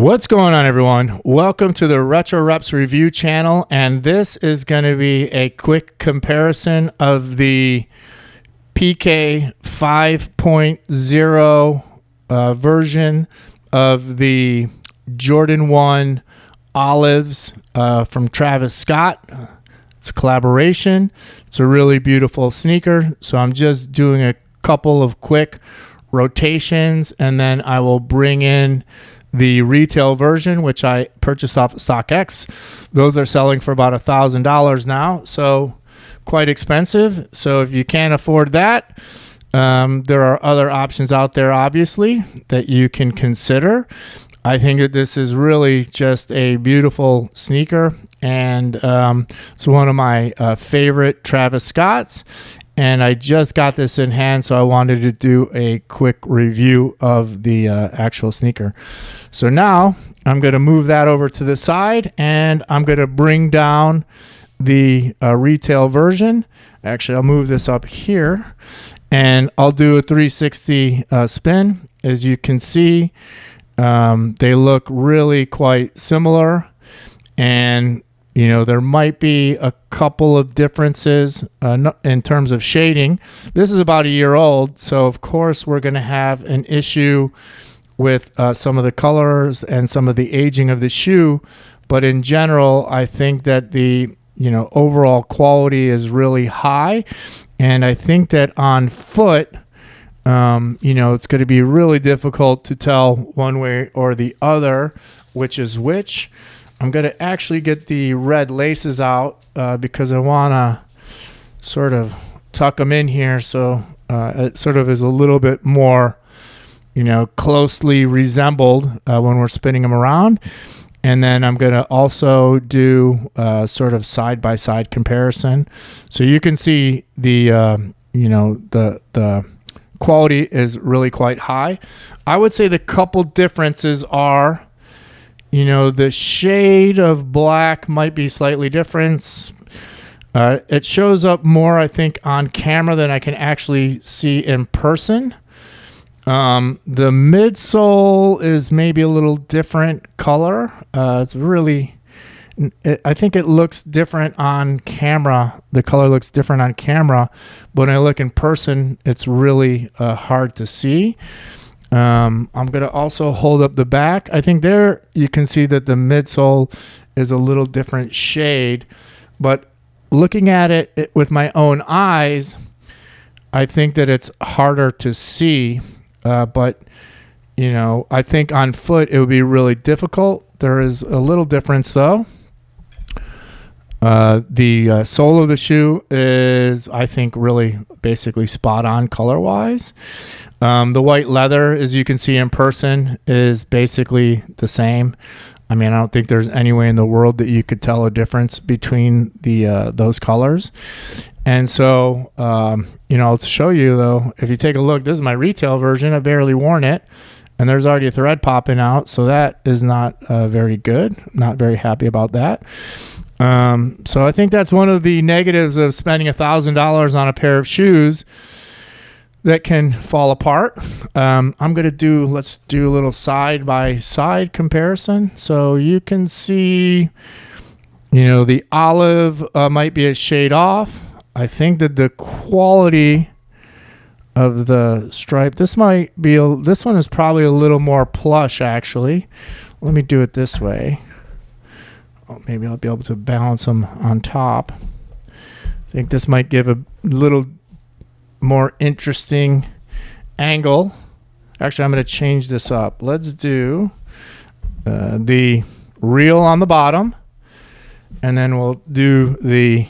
What's going on, everyone? Welcome to the Retro Reps review channel, and this is going to be a quick comparison of the PK 5.0 version of the Jordan 1 Olives from Travis Scott. It's a collaboration. It's a really beautiful sneaker, so I'm just doing a couple of quick rotations, and then I will bring in the retail version, which I purchased off of StockX. Those are selling for about $1,000 now, so quite expensive. So if you can't afford that, there are other options out there, obviously, that you can consider. I think that this is really just a beautiful sneaker, and it's one of my favorite Travis Scotts. And I just got this in hand, so I wanted to do a quick review of the actual sneaker. So now I'm going to move that over to the side, and I'm going to bring down the retail version. Actually, I'll move this up here, and I'll do a 360 spin. As you can see, they look really quite similar, and you know, there might be a couple of differences in terms of shading. This is about a year old, so of course we're going to have an issue with some of the colors and some of the aging of the shoe. But in general, I think that the overall quality is really high, and I think that on foot, it's going to be really difficult to tell one way or the other which is which. I'm going to actually get the red laces out because I want to sort of tuck them in here so it sort of is a little bit more, closely resembled when we're spinning them around. And then I'm going to also do sort of side-by-side comparison. So you can see the quality is really quite high. I would say the couple differences are, the shade of black might be slightly different. It shows up more, I think, on camera than I can actually see in person. The midsole is maybe a little different color. It's really, I think it looks different on camera. The color looks different on camera, but when I look in person, it's really hard to see. I'm going to also hold up the back. I think there you can see that the midsole is a little different shade, but looking at it with my own eyes, I think that it's harder to see. But I think on foot it would be really difficult. There is a little difference though. The sole of the shoe is, I think, really basically spot on color-wise. The white leather, as you can see in person, is basically the same. I mean, I don't think there's any way in the world that you could tell a difference between those colors. And so, to show you, though, if you take a look, this is my retail version. I've barely worn it, and there's already a thread popping out, so that is not very good. Not very happy about that. So I think that's one of the negatives of spending $1,000 on a pair of shoes that can fall apart. Let's do a little side by side comparison. So you can see, the olive might be a shade off. I think that the quality of the stripe, this one is probably a little more plush actually. Let me do it this way. Maybe I'll be able to balance them on top. I think this might give a little more interesting angle. Actually, I'm going to change this up. Let's do the reel on the bottom, and then we'll do the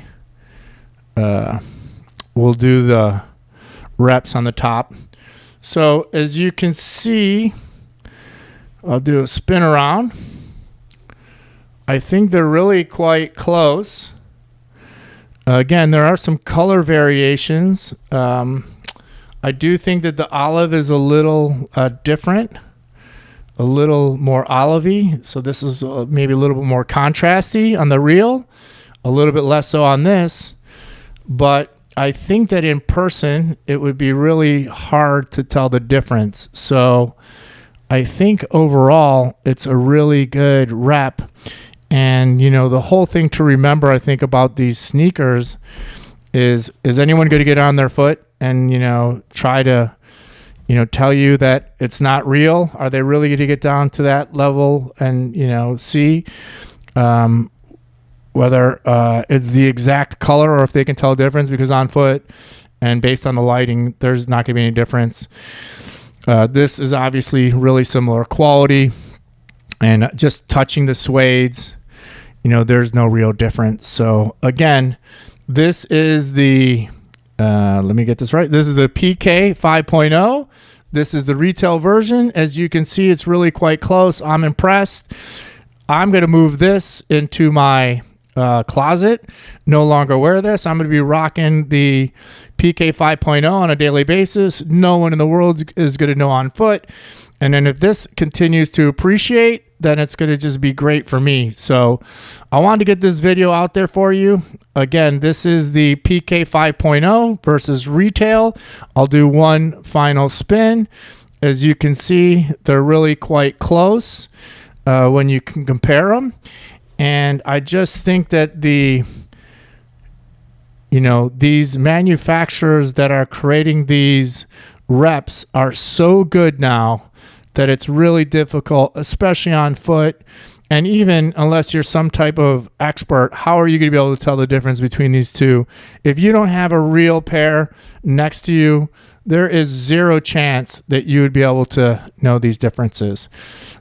reps on the top. So as you can see, I'll do a spin around. I think they're really quite close. Again, there are some color variations. I do think that the olive is a little different, a little more olivey. So this is maybe a little bit more contrasty on the reel, a little bit less so on this. But I think that in person, it would be really hard to tell the difference. So I think overall it's a really good rep. And, the whole thing to remember, I think, about these sneakers is anyone going to get on their foot and, try to, tell you that it's not real? Are they really going to get down to that level and, see whether it's the exact color or if they can tell a difference? Because on foot and based on the lighting, there's not going to be any difference. This is obviously really similar quality, and just touching the suedes, there's no real difference. So again, this is the, let me get this right. This is the PK 5.0. This is the retail version. As you can see, it's really quite close. I'm impressed. I'm going to move this into my closet. No longer wear this. I'm going to be rocking the PK 5.0 on a daily basis. No one in the world is going to know on foot. And then if this continues to appreciate, then it's going to just be great for me. So I wanted to get this video out there for you. Again, this is the PK 5.0 versus retail. I'll do one final spin. As you can see, they're really quite close when you can compare them. And I just think that these manufacturers that are creating these reps are so good now that it's really difficult, especially on foot. And even unless you're some type of expert, how are you going to be able to tell the difference between these two? If you don't have a real pair next to you, there is zero chance that you would be able to know these differences.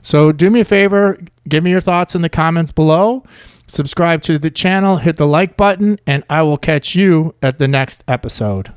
So do me a favor, give me your thoughts in the comments below. Subscribe to the channel, hit the like button, and I will catch you at the next episode.